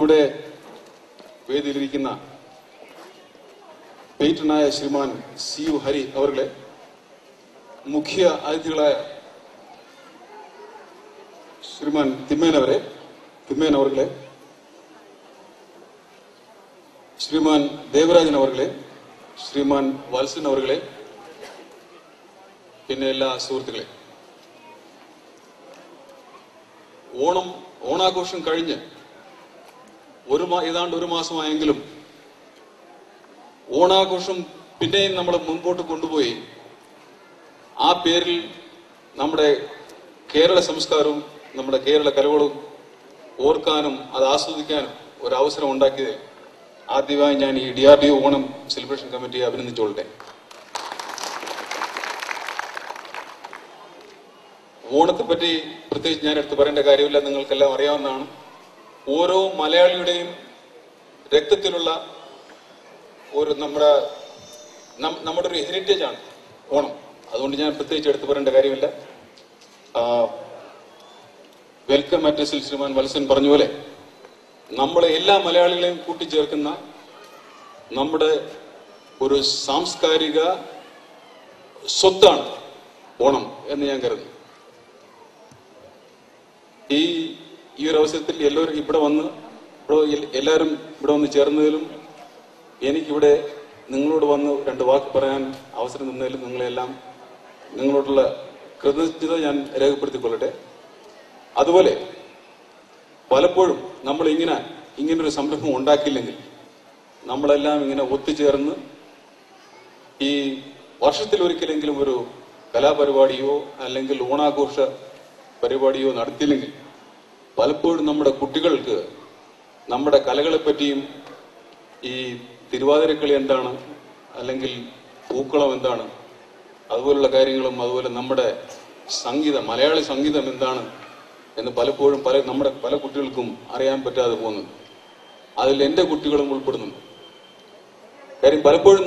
ഇവിടെ വേദിയിലിരിക്കുന്ന പേറ്റനായ ശ്രീമാൻ C U Hari അവരുടെ മുഖ്യ അതിഥികളായ ശ്രീമാൻ തിമ്മേൻ അവരുടെ ശ്രീമാൻ ദേവരാജൻ അവരുടെ ശ്രീമാൻ വത്സൻ അവരുടെ പിന്നെ എല്ലാ സുഹൃത്തുക്കളെ, ഓണാഘോഷം കഴിഞ്ഞ് ഏതാണ്ട് ഒരു മാസമായെങ്കിലും ഓണാഘോഷം പിന്നെയും നമ്മൾ മുൻപോട്ട് കൊണ്ടുപോയി ആ പേരിൽ നമ്മുടെ കേരള സംസ്കാരവും നമ്മുടെ കേരള കലകളും ഓർക്കാനും അത് ആസ്വദിക്കാനും ഒരവസരം ഉണ്ടാക്കിയത് ആദ്യമായി ഞാൻ ഈ DRDO ഓണം സെലിബ്രേഷൻ കമ്മിറ്റിയെ അഭിനന്ദിച്ചോളട്ടെ. ഓണത്തെപ്പറ്റി പ്രത്യേകിച്ച് ഞാൻ എടുത്ത് പറയേണ്ട കാര്യമില്ല, നിങ്ങൾക്കെല്ലാം അറിയാവുന്നതാണ്. ഓരോ മലയാളിയുടെയും രക്തത്തിലുള്ള ഒരു നമ്മുടെ ഒരു ഹെറിറ്റേജ് ആണ് ഓണം. അതുകൊണ്ട് ഞാൻ പ്രത്യേകിച്ച് എടുത്ത് പറയേണ്ട കാര്യമില്ല. വെൽക്കം അഡ്രസ്സിൽ ശ്രീമാൻ വത്സൻ പറഞ്ഞ പോലെ നമ്മളെ എല്ലാ മലയാളികളെയും കൂട്ടിച്ചേർക്കുന്ന നമ്മുടെ ഒരു സാംസ്കാരിക സ്വത്താണ് ഓണം എന്ന് ഞാൻ കരുതുന്നു. ഈ ഒരു അവസരത്തിൽ എല്ലാവരും എല്ലാവരും ഇവിടെ വന്ന് ചേർന്നതിലും എനിക്കിവിടെ നിങ്ങളോട് വന്ന് രണ്ട് വാക്ക് പറയാൻ അവസരം തന്നതിലും നിങ്ങളോടുള്ള കൃതജ്ഞത ഞാൻ രേഖപ്പെടുത്തിക്കൊള്ളട്ടെ. അതുപോലെ പലപ്പോഴും നമ്മൾ ഇങ്ങനൊരു സംരംഭം ഉണ്ടാക്കിയില്ലെങ്കിൽ നമ്മളെല്ലാം ഇങ്ങനെ ഒത്തുചേർന്ന് ഈ വർഷത്തിൽ ഒരിക്കലെങ്കിലും ഒരു കലാപരിപാടിയോ അല്ലെങ്കിൽ ഓണാഘോഷ പരിപാടിയോ നടത്തിയില്ലെങ്കിൽ പലപ്പോഴും നമ്മുടെ കുട്ടികൾക്ക് നമ്മുടെ കലകളെപ്പറ്റിയും ഈ തിരുവാതിരക്കളി എന്താണ്, അല്ലെങ്കിൽ പൂക്കളം എന്താണ്, അതുപോലുള്ള കാര്യങ്ങളും അതുപോലെ നമ്മുടെ സംഗീതം, മലയാളി സംഗീതം എന്താണ് എന്ന് പലപ്പോഴും നമ്മുടെ പല കുട്ടികൾക്കും അറിയാൻ പറ്റാതെ പോകുന്നു. അതിൽ എൻ്റെ കുട്ടികളും ഉൾപ്പെടുന്നു. കാര്യം പലപ്പോഴും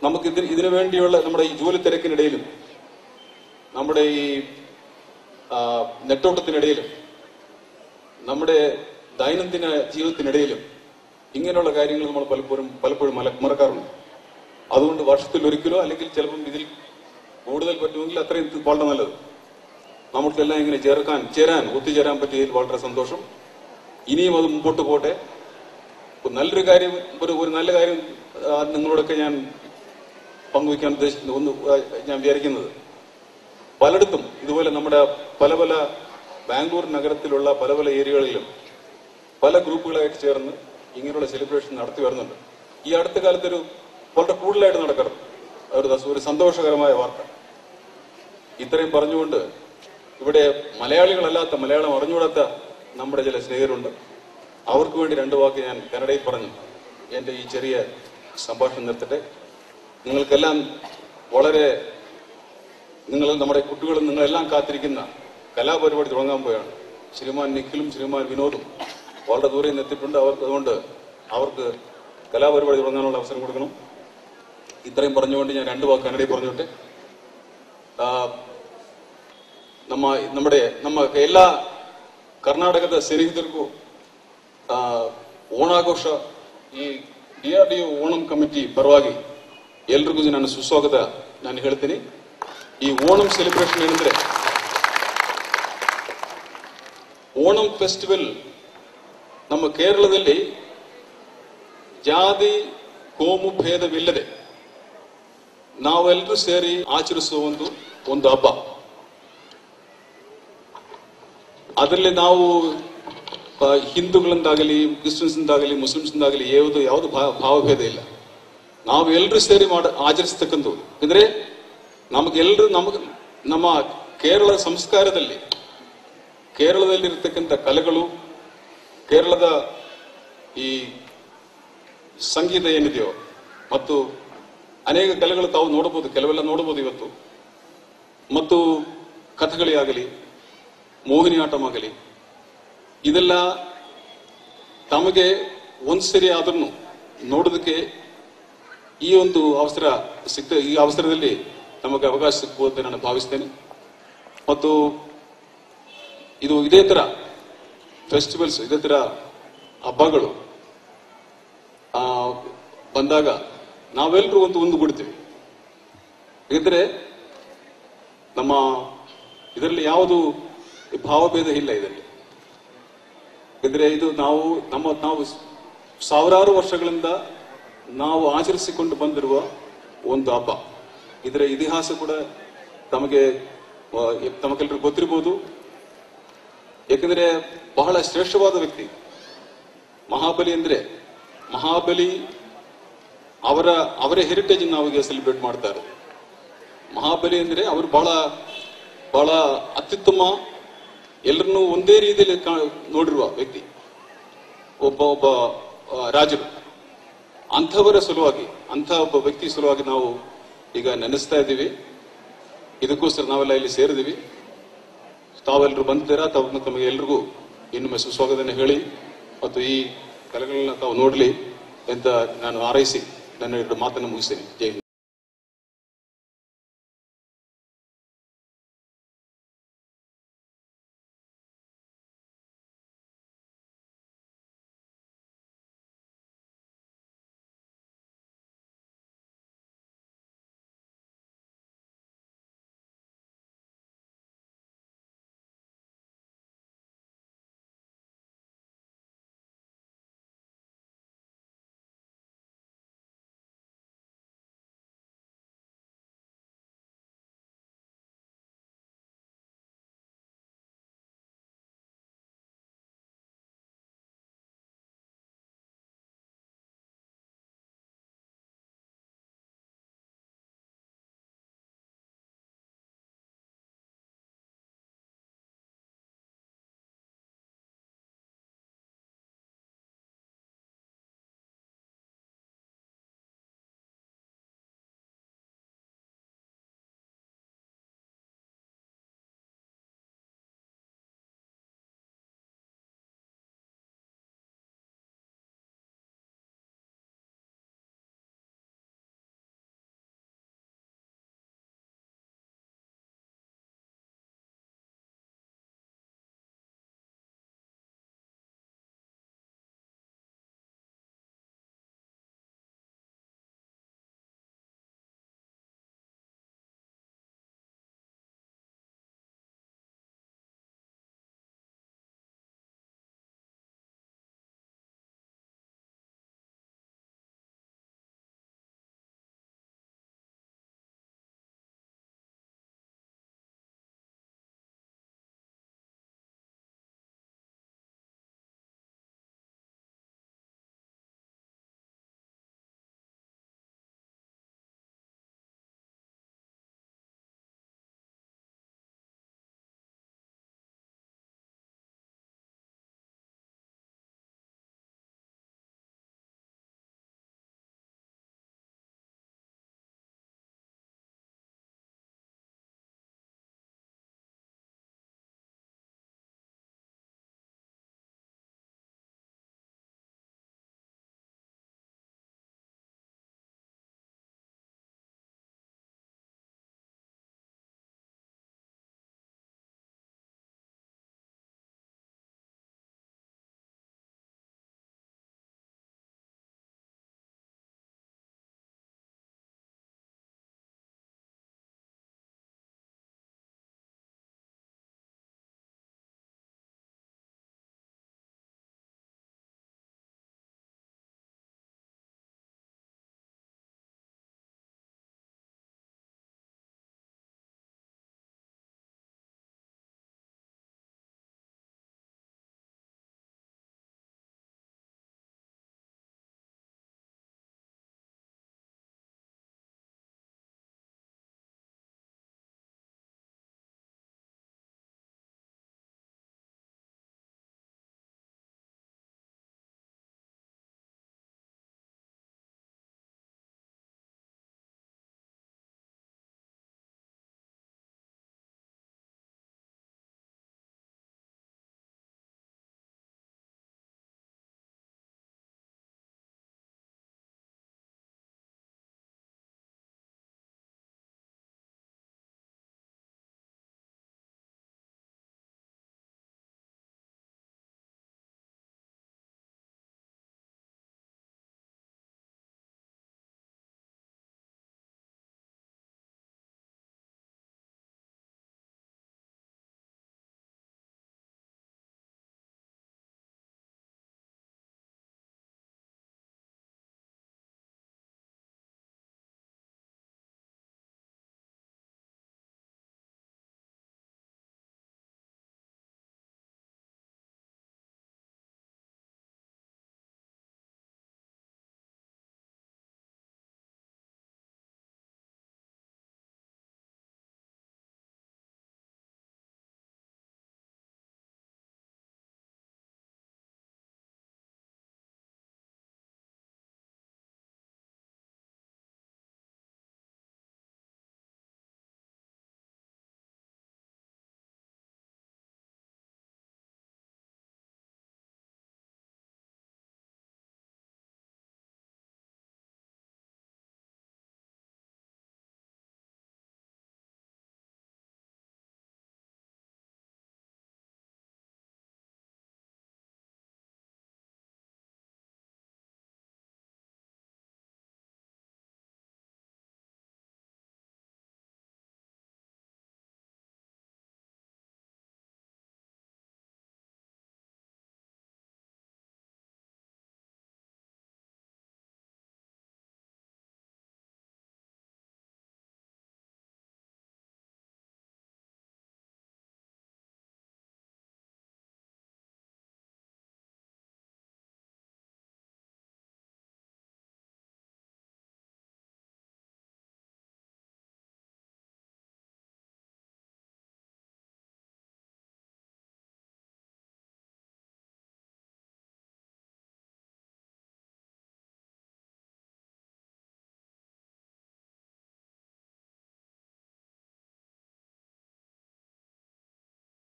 നമുക്ക് ഇതിനു വേണ്ടിയുള്ള നമ്മുടെ ഈ ജോലി തിരക്കിനിടയിലും നമ്മുടെ ഈ നെട്ടോട്ടത്തിനിടയിലും നമ്മുടെ ദൈനംദിന ജീവിതത്തിനിടയിലും ഇങ്ങനെയുള്ള കാര്യങ്ങൾ നമ്മൾ പലപ്പോഴും മറക്കാറുണ്ട്. അതുകൊണ്ട് വർഷത്തിൽ ഒരിക്കലോ അല്ലെങ്കിൽ ചിലപ്പം ഇതിൽ കൂടുതൽ പറ്റുമെങ്കിൽ അത്രയും വളരെ നല്ലത്. നമുക്കെല്ലാം ഇങ്ങനെ ഒത്തുചേരാൻ പറ്റിയതിൽ വളരെ സന്തോഷം. ഇനിയും അത് മുമ്പോട്ട് പോട്ടെ. ഒരു നല്ല കാര്യം നിങ്ങളോടൊക്കെ ഞാൻ പങ്കുവയ്ക്കാൻ ഞാൻ വിചാരിക്കുന്നത്, പലയിടത്തും ഇതുപോലെ നമ്മുടെ പല ബാംഗ്ലൂർ നഗരത്തിലുള്ള പല ഏരിയകളിലും പല ഗ്രൂപ്പുകളായിട്ട് ചേർന്ന് ഇങ്ങനെയുള്ള സെലിബ്രേഷൻ നടത്തി വരുന്നുണ്ട്. ഈ അടുത്ത കാലത്തൊരു വളരെ കൂടുതലായിട്ട് നടക്കണം ഒരു സന്തോഷകരമായ വാർത്ത. ഇത്രയും പറഞ്ഞുകൊണ്ട് ഇവിടെ മലയാളികളല്ലാത്ത, മലയാളം അറിഞ്ഞുകൂടാത്ത നമ്മുടെ ചില സ്നേഹിതരുണ്ട്. അവർക്ക് വേണ്ടി രണ്ട് വാക്ക് ഞാൻ കന്നഡയിൽ പറഞ്ഞു എൻ്റെ ഈ ചെറിയ സംഭാഷണം നിർത്തട്ടെ. നിങ്ങൾക്കെല്ലാം നമ്മുടെ കുട്ടികളും നിങ്ങളെല്ലാം കാത്തിരിക്കുന്ന കലാപരിപാടി തുടങ്ങാൻ പോയാണ്. ശ്രീമാൻ നിഖിലും ശ്രീമാൻ വിനോദും വളരെ ദൂരെ നിന്ന് എത്തിയിട്ടുണ്ട്. അതുകൊണ്ട് അവർക്ക് കലാപരിപാടി തുടങ്ങാനുള്ള അവസരം കൊടുക്കണം. ഇത്രയും പറഞ്ഞുകൊണ്ട് ഞാൻ രണ്ട് വാക്ക് കന്നഡയിൽ പറഞ്ഞോട്ടെ. ನಮ್ಮ ಎಲ್ಲ ಕರ್ನಾಟಕದ ಸ್ನೇಹಿತರಿಗೂ ಓಣಾಘೋಷ ಈ DRDO ಓಣಂ ಕಮಿಟಿ ಪರವಾಗಿ ಎಲ್ರಿಗೂ ನಾನು ಸುಸ್ವಾಗತ ನಾನು ಹೇಳ್ತೀನಿ. ಈ ಓಣಂ ಸೆಲೆಬ್ರೇಷನ್ ಏನಂದ್ರೆ, ಓಣಂ ಫೆಸ್ಟಿವಲ್ ನಮ್ಮ ಕೇರಳದಲ್ಲಿ ಜಾತಿ ಕೋಮು ಭೇದವಿಲ್ಲದೆ ನಾವೆಲ್ಲರೂ ಸೇರಿ ಆಚರಿಸುವ ಒಂದು ಹಬ್ಬ. ಅದರಲ್ಲಿ ನಾವು ಹಿಂದೂಗಳಿಂದಾಗಲಿ, ಕ್ರಿಶ್ಚಿಯನ್ಸ್ದಾಗಲಿ, ಮುಸ್ಲಿಮ್ಸ್ದಾಗಲಿ ಯಾವುದು ಭಾವಭೇದ ಇಲ್ಲ. ನಾವು ಎಲ್ಲರೂ ಸೇರಿ ಆಚರಿಸ್ತಕ್ಕಂಥದ್ದು. ಅಂದ್ರೆ ನಮ್ಮ ಕೇರಳ ಕೇರಳದಲ್ಲಿರ್ತಕ್ಕಂಥ ಕಲೆಗಳು, ಕೇರಳದ ಈ ಸಂಗೀತ ಏನಿದೆಯೋ, ಮತ್ತು ಅನೇಕ ಕಲೆಗಳು ತಾವು ನೋಡಬಹುದು, ಕೆಲವೆಲ್ಲ ನೋಡಬಹುದು ಇವತ್ತು. ಮತ್ತು ಕಥಗಳೇ ಆಗಲಿ, ಮೋಹಿನಿ ಆಟವಾಗಲಿ, ಇದೆಲ್ಲ ತಮಗೆ ಒಂದ್ಸರಿ ಆದ್ರೂ ನೋಡೋದಕ್ಕೆ ಈ ಒಂದು ಅವಸರ ಈ ಅವಸರದಲ್ಲಿ ನಮಗೆ ಅವಕಾಶ ಸಿಕ್ಕುವಂತೆ ನಾನು ಭಾವಿಸ್ತೇನೆ. ಮತ್ತು ಇದೇ ತರ ಫೆಸ್ಟಿವಲ್ಸ್, ಇದೇ ತರ ಹಬ್ಬಗಳು ಬಂದಾಗ ನಾವೆಲ್ಲರೂ ಒಂದುಗೂಡ್ತೀವಿ. ಯಾಕಂದ್ರೆ ನಮ್ಮ ಇದರಲ್ಲಿ ಯಾವುದು ಭಾವಭೇದ ಇಲ್ಲ ಇದರಲ್ಲಿ. ಯಾಕಂದ್ರೆ ಇದು ನಾವು ಸಾವಿರಾರು ವರ್ಷಗಳಿಂದ ನಾವು ಆಚರಿಸಿಕೊಂಡು ಬಂದಿರುವ ಒಂದು ಹಬ್ಬ. ಇದರ ಇತಿಹಾಸ ಕೂಡ ತಮಗೆಲ್ಲರೂ ಗೊತ್ತಿರಬಹುದು. ಯಾಕಂದ್ರೆ ಬಹಳ ಶ್ರೇಷ್ಠವಾದ ವ್ಯಕ್ತಿ ಮಹಾಬಲಿ ಅವರ ಹೆರಿಟೇಜ್ ನಾವೀಗ ಸೆಲೆಬ್ರೇಟ್ ಮಾಡ್ತಾ ಇರೋದು. ಮಹಾಬಲಿ ಅಂದ್ರೆ ಅವರು ಬಹಳ ಅತ್ಯುತ್ತಮ, ಎಲ್ಲರನ್ನೂ ಒಂದೇ ರೀತಿಯಲ್ಲಿ ನೋಡಿರುವ ವ್ಯಕ್ತಿ, ಒಬ್ಬ ರಾಜರು. ಅಂಥವರ ಸಲುವಾಗಿ, ಅಂಥ ಒಬ್ಬ ವ್ಯಕ್ತಿ ಸಲುವಾಗಿ ನಾವು ಈಗ ನೆನೆಸ್ತಾ ಇದ್ದೀವಿ. ಇದಕ್ಕೋಸ್ಕರ ನಾವೆಲ್ಲ ಇಲ್ಲಿ ಸೇರಿದೀವಿ. ತಾವೆಲ್ಲರೂ ಬಂದಿದ್ದೀರಾ. ತಮಗೆ ಎಲ್ರಿಗೂ ಇನ್ನೊಮ್ಮೆ ಸುಸ್ವಾಗತನ ಹೇಳಿ ಮತ್ತು ಈ ಕಲೆಗಳನ್ನ ತಾವು ನೋಡ್ಲಿ ಅಂತ ನಾನು ಹಾರೈಸಿ ನನ್ನ 2 ಮಾತನ್ನು ಮುಗಿಸ್ತೇನೆ. ಜೈ ಹಿಂದ್.